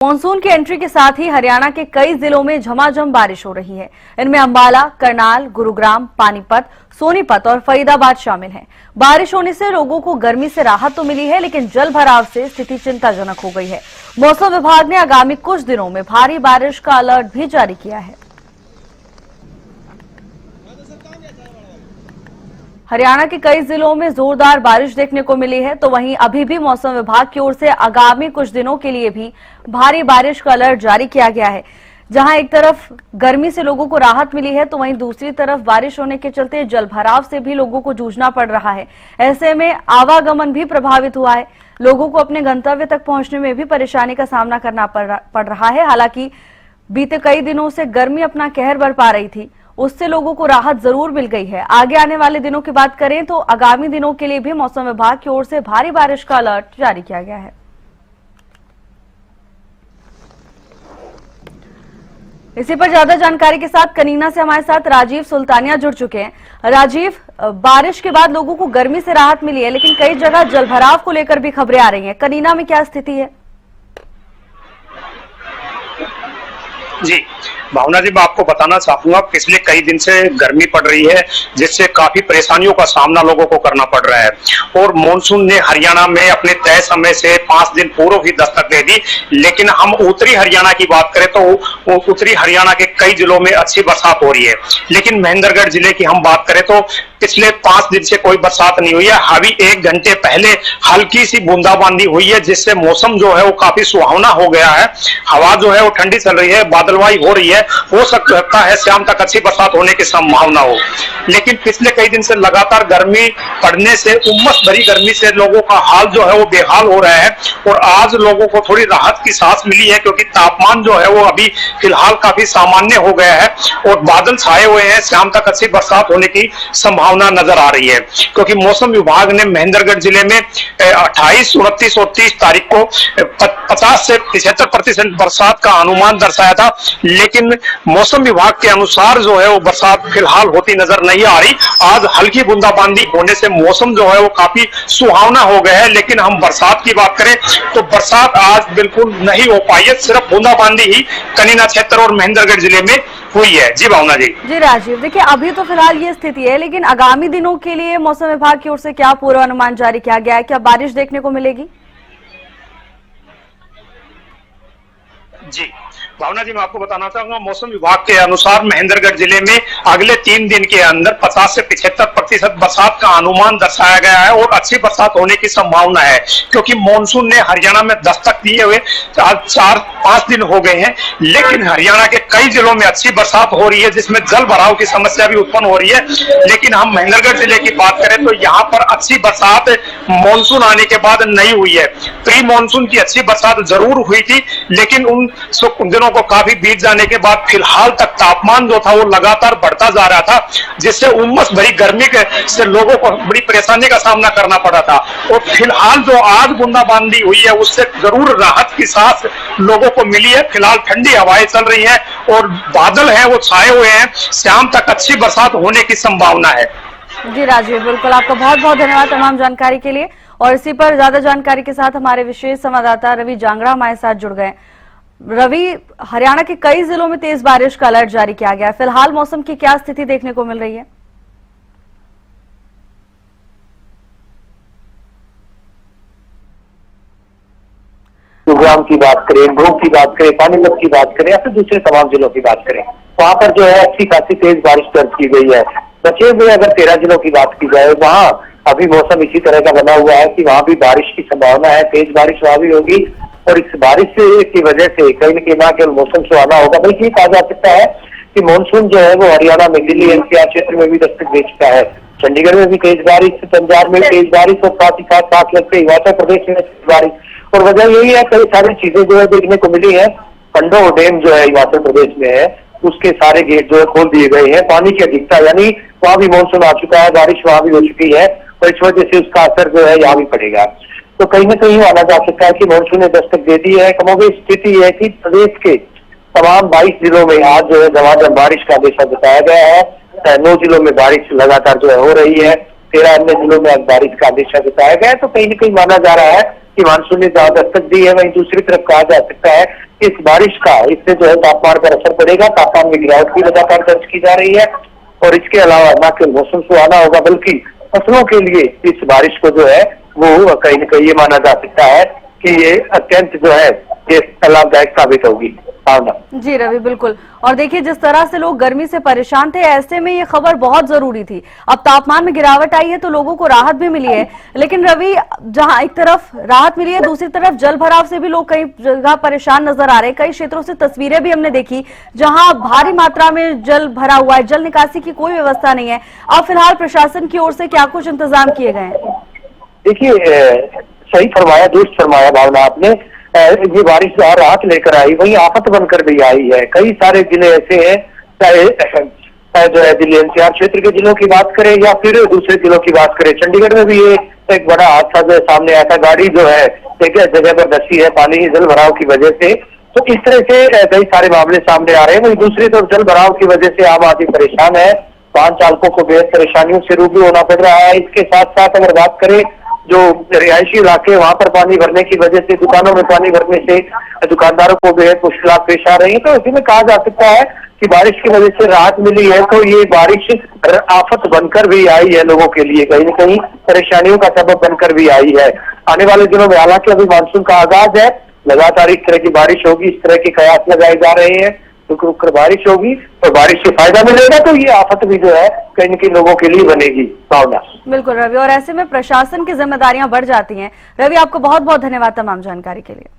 Monsoon की entry के साथ ही हरियाणा के कई जिलों में झमाझम बारिश हो रही है। इनमें अंबाला, करनाल, गुरुग्राम, पानीपत, सोनीपत और फरीदाबाद शामिल हैं। बारिश होने से लोगों को गर्मी से राहत तो मिली है, लेकिन जल भराव से स्थिति चिंताजनक हो गई है। मौसम विभाग ने आगामी कुछ दिनों में भारी बारिश का अलर्ट भी जारी किया है। हरियाणा के कई जिलों में जोरदार बारिश देखने को मिली है, तो वहीं अभी भी मौसम विभाग की ओर से आगामी कुछ दिनों के लिए भी भारी बारिश का अलर्ट जारी किया गया है। जहां एक तरफ गर्मी से लोगों को राहत मिली है, तो वहीं दूसरी तरफ बारिश होने के चलते जलभराव से भी लोगों को जूझना पड़ रहा है। ऐसे में आवागमन भी प्रभावित हुआ है। लोगों को अपने गंतव्य तक पहुंचने में भी परेशानी का सामना करना पड़ रहा है। हालांकि बीते कई दिनों से गर्मी अपना कहर बरपा रही थी, उससे लोगों को राहत जरूर मिल गई है। आगे आने वाले दिनों की बात करें तो आगामी दिनों के लिए भी मौसम विभाग की ओर से भारी बारिश का अलर्ट जारी किया गया है। इसी पर ज्यादा जानकारी के साथ कनीना से हमारे साथ राजीव सुल्तानिया जुड़ चुके हैं। राजीव, बारिश के बाद लोगों को गर्मी से राहत मिली है, लेकिन कई जगह जलभराव को लेकर भी खबरें आ रही हैं। कनीना में क्या स्थिति है? जी भावना जी, मैं आपको बताना चाहूंगा, पिछले कई दिन से गर्मी पड़ रही है, जिससे काफी परेशानियों का सामना लोगों को करना पड़ रहा है। और मानसून ने हरियाणा में अपने तय समय से 5 दिन पूर्व ही दस्तक दे दी, लेकिन हम उत्तरी हरियाणा की बात करें तो उत्तरी हरियाणा के कई जिलों में अच्छी बरसात हो रही है। लेकिन महेंद्रगढ़ जिले की हम बात करें तो पिछले 5 दिन से कोई बरसात नहीं हुई है। हावी 1 घंटे पहले हल्की सी बूंदाबांदी हुई है, जिससे मौसम जो है वो काफी सुहावना हो गया है। हवा जो है वो ठंडी चल रही है, बादलवाई हो रही है। हो सकता है शाम तक अच्छी बरसात होने की संभावना हो। लेकिन पिछले कई दिन से लगातार गर्मी पड़ने से, उमस भरी गर्मी से लोगों का हाल जो है वो बेहाल हो रहा है। और आज लोगों को थोड़ी राहत की सांस मिली है, क्योंकि तापमान जो है वो अभी फिलहाल काफी सामान्य हो गया है और बादल छाए हुए हैं। शाम तक अच्छी बरसात होने की संभावना नजर आ रही है, क्योंकि मौसम विभाग ने महेंद्रगढ़ जिले में 28, 29 और 30 तारीख को 50 से 75% बरसात का अनुमान दर्शाया था। लेकिन मौसम विभाग के अनुसार जो है वो बरसात फिलहाल होती नजर नहीं आ रही। आज हल्की बूंदाबांदी होने से मौसम जो है वो काफी सुहावना हो गया है। लेकिन हम बरसात की बात करें तो बरसात आज बिल्कुल नहीं हो पाई है, सिर्फ बूंदाबांदी ही कनीना क्षेत्र और महेंद्रगढ़ जिले में हुई है। जी भावना जी। जी राजीव, देखिए अभी तो फिलहाल ये स्थिति है, लेकिन आगामी दिनों के लिए मौसम विभाग की ओर से क्या पूर्वानुमान जारी किया गया है? क्या बारिश देखने को मिलेगी? जी भावना जी, मैं आपको बताना चाहूंगा, मौसम विभाग के अनुसार महेंद्रगढ़ जिले में अगले 3 दिन के अंदर 50 से 75% बरसात का अनुमान दर्शाया गया है और अच्छी बरसात होने की संभावना है। क्योंकि मानसून ने हरियाणा में दस्तक दिए हुए आज 4-5 दिन हो गए हैं, लेकिन हरियाणा के कई जिलों में अच्छी बरसात हो रही है, जिसमें जल भराव की समस्या भी उत्पन्न हो रही है। लेकिन हम महेंद्रगढ़ जिले की बात करें तो यहाँ पर अच्छी बरसात मानसून आने के बाद नहीं हुई है। प्री मानसून की अच्छी बरसात जरूर हुई थी, लेकिन उन दिनों को काफी बीत जाने के बाद फिलहाल तक तापमान जो था वो लगातार बढ़ता जा रहा था, जिससे उमस भरी गर्मी से लोगों को बड़ी परेशानी का सामना करना पड़ा था। और फिलहाल जो आज बूंदाबांदी हुई है उससे जरूर राहत की सांस लोगों को मिली है। फिलहाल ठंडी हवाएं चल रही हैं और बादल हैं वो छाए हुए हैं। शाम तक अच्छी बरसात होने की संभावना है। जी राजीव, बिल्कुल, आपका बहुत बहुत धन्यवाद तमाम जानकारी के लिए। और इसी पर ज्यादा जानकारी के साथ हमारे विशेष संवाददाता रवि जांगड़ा हमारे साथ जुड़ गए। रवि, हरियाणा के कई जिलों में तेज बारिश का अलर्ट जारी किया गया है। फिलहाल मौसम की क्या स्थिति देखने को मिल रही है? गुरुग्राम की बात करें, नूंह की बात करें, पानीपत की बात करें या फिर दूसरे तमाम जिलों की बात करें, वहां पर जो है अच्छी खासी तेज बारिश दर्ज की गई है। बचे हुए अगर 13 जिलों की बात की जाए, वहां अभी मौसम इसी तरह का बना हुआ है कि वहां भी बारिश की संभावना है। तेज बारिश वहां भी होगी और इस बारिश की वजह से कहीं न कहीं ना केवल मौसम सुहाना होगा, बल्कि ये कहा जा सकता है कि मानसून जो है वो हरियाणा में, दिल्ली एनसीआर क्षेत्र में भी दस्तक दे चुका है। चंडीगढ़ में भी तेज बारिश, पंजाब में तेज बारिश और साथ ही साथ लगते हिमाचल प्रदेश में तेज बारिश। और वजह यही है, कई सारी चीजें जो है देखने को मिली है। पंडो डैम जो है हिमाचल प्रदेश में है, उसके सारे गेट जो है खोल दिए गए हैं। पानी की अधिकता, यानी वहां भी मानसून आ चुका है, बारिश वहां भी हो चुकी है और इस वजह से उसका असर जो है यहाँ भी पड़ेगा। तो कहीं ना कहीं माना जा सकता है कि मानसून ने दस्तक दे दी है। कमोबेश स्थिति है कि प्रदेश के तमाम 22 जिलों में आज जो है झमाझम बारिश का अंदेशा जताया गया है। 9 जिलों में बारिश लगातार जो है हो रही है, 13 अन्य जिलों में आज बारिश का अंदेशा जताया गया है। तो कहीं ना कहीं माना जा रहा है कि मानसून ने जहां दस्तक दी है, वहीं दूसरी तरफ कहा जा सकता है इस बारिश का, इससे जो है तापमान पर असर पड़ेगा। तापमान में गिरावट भी लगातार दर्ज की जा रही है और इसके अलावा न केवल मौसम सुहाना होगा बल्कि फसलों के लिए इस बारिश को जो है वो कहीं न कहीं ये माना जा सकता है कि ये अत्यंत जो है ये लाभदायक साबित होगी। भावना जी रवि, बिल्कुल। और देखिए, जिस तरह से लोग गर्मी से परेशान थे, ऐसे में ये खबर बहुत जरूरी थी। अब तापमान में गिरावट आई है तो लोगों को राहत भी मिली है, लेकिन रवि, जहां एक तरफ राहत मिली है, दूसरी तरफ जल भराव से भी लोग कई जगह परेशान नजर आ रहे हैं। कई क्षेत्रों से तस्वीरें भी हमने देखी जहां भारी मात्रा में जल भरा हुआ है, जल निकासी की कोई व्यवस्था नहीं है। अब फिलहाल प्रशासन की ओर से क्या कुछ इंतजाम किए गए हैं? देखिए, सही फरमाया, दुरुस्त फरमाया भावना आपने। ये बारिश जहाँ राहत लेकर आई वही आफत बनकर भी आई है। कई सारे जिले ऐसे हैं, चाहे जो है दिल्ली एनसीआर क्षेत्र के जिलों की बात करें या फिर दूसरे जिलों की बात करें। चंडीगढ़ में भी ये एक बड़ा हादसा जो सामने आया था, गाड़ी जो है एक जगह पर धंसी है पानी जल भराव की वजह से। तो इस तरह से कई सारे मामले सामने आ रहे हैं। वही दूसरी तरफ जल भराव की वजह से आम आदमी परेशान है, वाहन चालकों को बेहद परेशानियों से रूबरू होना पड़ रहा है। इसके साथ साथ अगर बात करें जो रिहायशी इलाके, वहां पर पानी भरने की वजह से, दुकानों में पानी भरने से दुकानदारों को बेहद मुश्किलात पेश आ रही है। तो इसी में कहा जा सकता है कि बारिश की वजह से राहत मिली है, तो ये बारिश आफत बनकर भी आई है लोगों के लिए, कहीं न कहीं परेशानियों का सबब बनकर भी आई है। आने वाले दिनों में हालांकि अभी मानसून का आगाज है, लगातार इस तरह की बारिश होगी, इस तरह के कयास लगाए जा रहे हैं, रुक रुक कर बारिश होगी और बारिश से फायदा मिलेगा तो ये आफत भी जो है कहीं न कहीं लोगों के लिए बनेगी। भावना बिल्कुल रवि, और ऐसे में प्रशासन की जिम्मेदारियां बढ़ जाती हैं। रवि, आपको बहुत बहुत धन्यवाद तमाम जानकारी के लिए।